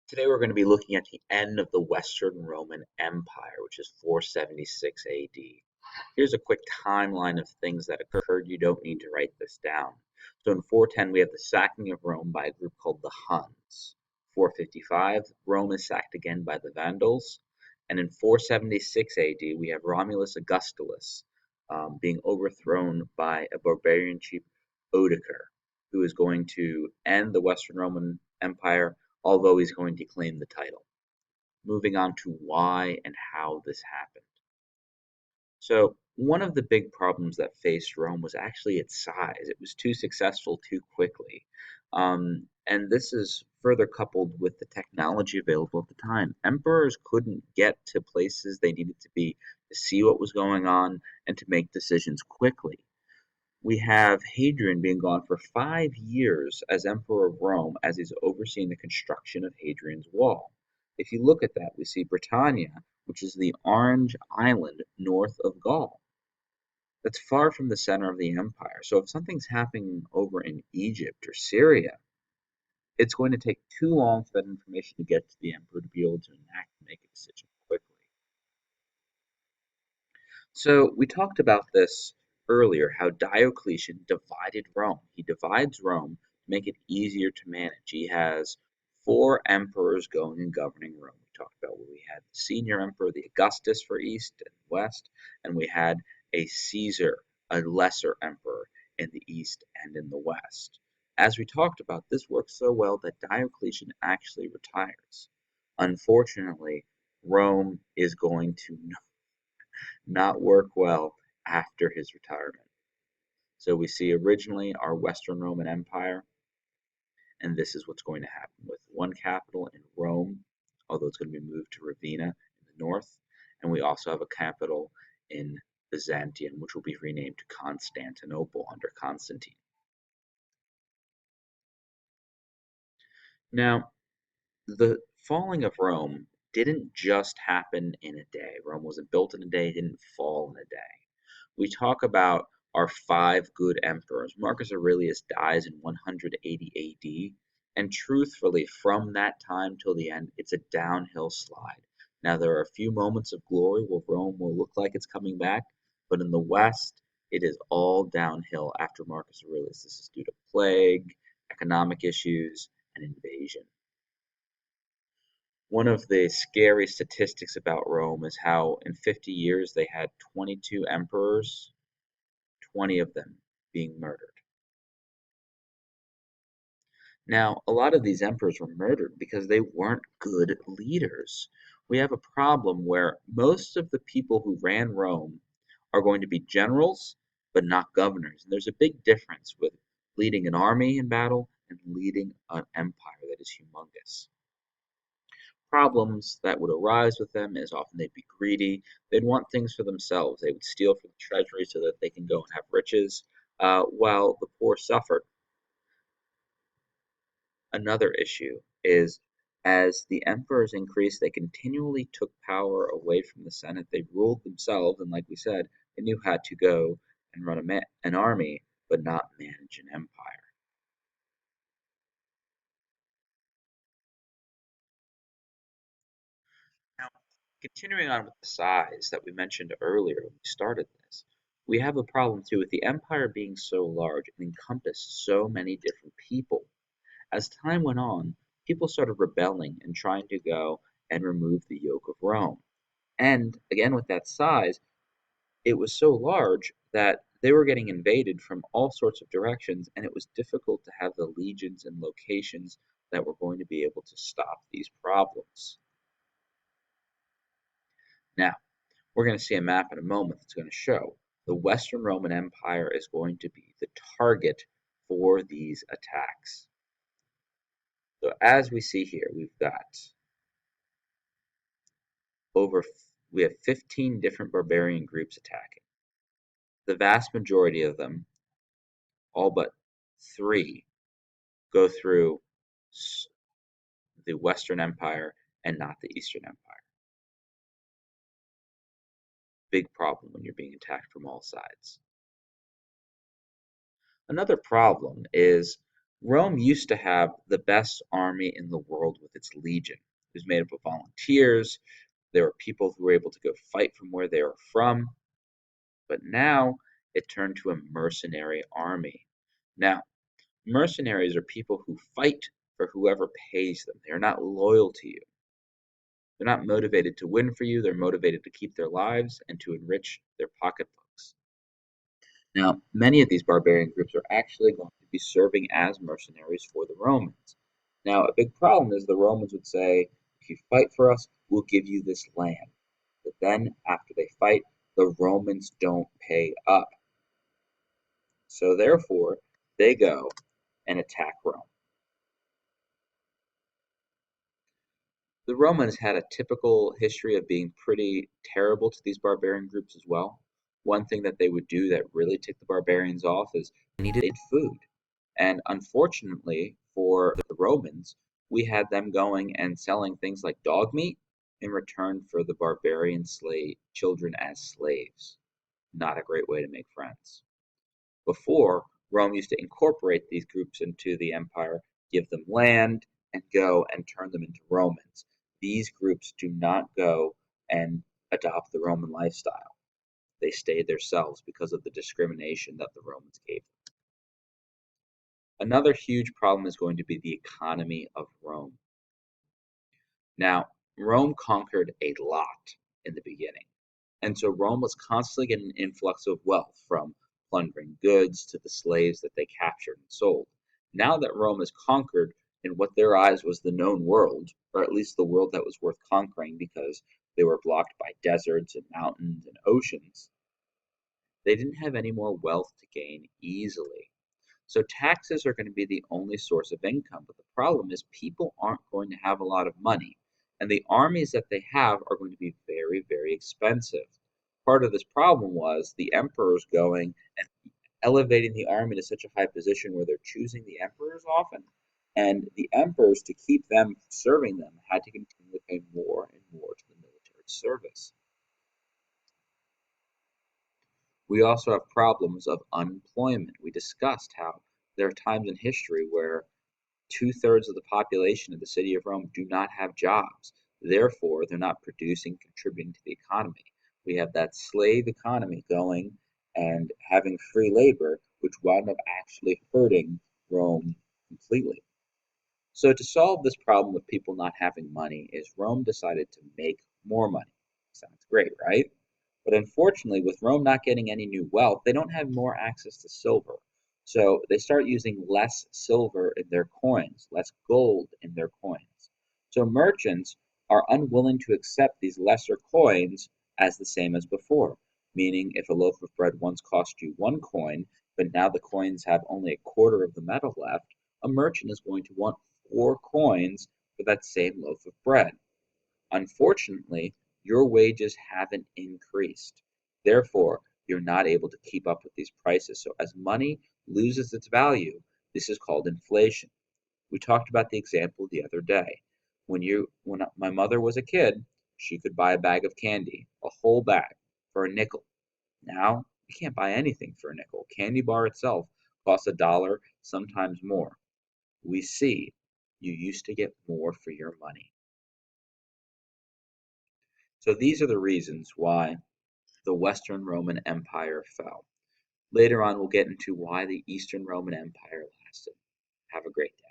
Today we're going to be looking at the end of the Western Roman Empire, which is 476 AD. Here's a quick timeline of things that occurred. You don't need to write this down. So in 410, we have the sacking of Rome by a group called the Huns. 455, Rome is sacked again by the Vandals. And in 476 AD, we have Romulus Augustulus being overthrown by a barbarian chief, Odoacer, who is going to end the Western Roman Empire, although he's going to claim the title. Moving on to why and how this happened. So, one of the big problems that faced Rome was actually its size. It was too successful too quickly. And this is further coupled with the technology available at the time. Emperors couldn't get to places they needed to be to see what was going on and to make decisions quickly. We have Hadrian being gone for 5 years as Emperor of Rome as he's overseeing the construction of Hadrian's Wall. If you look at that, we see Britannia, which is the orange island north of Gaul. That's far from the center of the empire. So if something's happening over in Egypt or Syria, it's going to take too long for that information to get to the emperor to be able to enact and make a decision quickly. So we talked about this earlier, how Diocletian divided Rome. He divides Rome to make it easier to manage. He has four emperors going and governing Rome. We talked about where we had the senior emperor, the Augustus for east and west, and we had a Caesar, a lesser emperor in the east and in the west. As we talked about, this works so well that Diocletian actually retires. Unfortunately, Rome is going to not work well after his retirement. So we see originally our Western Roman Empire, and this is what's going to happen with one capital in Rome, although it's going to be moved to Ravenna in the north, and we also have a capital in Byzantium, which will be renamed to Constantinople under Constantine. Now, the falling of Rome didn't just happen in a day. Rome wasn't built in a day, it didn't fall in a day. We talk about our five good emperors. Marcus Aurelius dies in 180 AD, and truthfully, from that time till the end, it's a downhill slide. Now, there are a few moments of glory where Rome will look like it's coming back, but in the West, it is all downhill after Marcus Aurelius. This is due to plague, economic issues, and invasion. One of the scary statistics about Rome is how in 50 years they had 22 emperors, 20 of them being murdered. Now, a lot of these emperors were murdered because they weren't good leaders. We have a problem where most of the people who ran Rome are going to be generals, but not governors. And there's a big difference with leading an army in battle and leading an empire that is humongous. Problems that would arise with them is often they'd be greedy. They'd want things for themselves. They would steal from the treasury so that they can go and have riches, while the poor suffered. Another issue is as the emperors increased, they continually took power away from the Senate. They ruled themselves, and like we said, they knew how to go and run an army, but not manage an empire. Now, continuing on with the size that we mentioned earlier when we started this, we have a problem too with the empire being so large and encompassed so many different people. As time went on, people started rebelling and trying to go and remove the yoke of Rome. And again, with that size, it was so large that they were getting invaded from all sorts of directions, and it was difficult to have the legions and locations that were going to be able to stop these problems. Now, we're going to see a map in a moment that's going to show the Western Roman Empire is going to be the target for these attacks. So as we see here, over we have 15 different barbarian groups attacking. The vast majority of them, all but three, go through the Western Empire and not the Eastern Empire. Big problem when you're being attacked from all sides. Another problem is Rome used to have the best army in the world with its legion. It was made up of volunteers. There were people who were able to go fight from where they were from. But now it turned to a mercenary army. Now, mercenaries are people who fight for whoever pays them. They are not loyal to you. They're not motivated to win for you. They're motivated to keep their lives and to enrich their pocketbooks. Now, many of these barbarian groups are actually going to be serving as mercenaries for the Romans. Now, a big problem is the Romans would say, if you fight for us, we'll give you this land. But then, after they fight, the Romans don't pay up. So, therefore, they go and attack Rome. The Romans had a typical history of being pretty terrible to these barbarian groups as well. One thing that they would do that really ticked the barbarians off is they needed food. And unfortunately for the Romans, we had them going and selling things like dog meat in return for the barbarian slave children as slaves. Not a great way to make friends. Before, Rome used to incorporate these groups into the empire, give them land, and go and turn them into Romans. These groups do not go and adopt the Roman lifestyle. They stay themselves because of the discrimination that the Romans gave them. Another huge problem is going to be the economy of Rome. Now, Rome conquered a lot in the beginning. And so Rome was constantly getting an influx of wealth from plundering goods to the slaves that they captured and sold. Now that Rome is conquered in what their eyes was the known world, or at least the world that was worth conquering because they were blocked by deserts and mountains and oceans, they didn't have any more wealth to gain easily. So taxes are going to be the only source of income. But the problem is people aren't going to have a lot of money. And the armies that they have are going to be very, very expensive. Part of this problem was the emperors going and elevating the army to such a high position where they're choosing the emperors often. And the emperors, to keep them serving them, had to continue to pay more and more to the military service. We also have problems of unemployment. We discussed how there are times in history where two-thirds of the population of the city of Rome do not have jobs. Therefore, they're not producing, contributing to the economy. We have that slave economy going and having free labor, which wound up actually hurting Rome completely. So to solve this problem of people not having money is Rome decided to make more money. Sounds great, right? But unfortunately, with Rome not getting any new wealth, they don't have more access to silver. So they start using less silver in their coins, less gold in their coins. So merchants are unwilling to accept these lesser coins as the same as before, meaning if a loaf of bread once cost you 1 coin, but now the coins have only a quarter of the metal left, a merchant is going to want 4 coins for that same loaf of bread. Unfortunately, your wages haven't increased. Therefore, you're not able to keep up with these prices. So as money loses its value, this is called inflation. We talked about the example the other day. When my mother was a kid, she could buy a bag of candy, a whole bag, for a nickel. Now, you can't buy anything for a nickel. Candy bar itself costs $1, sometimes more. We see you used to get more for your money. So these are the reasons why the Western Roman Empire fell. Later on, we'll get into why the Eastern Roman Empire lasted. Have a great day.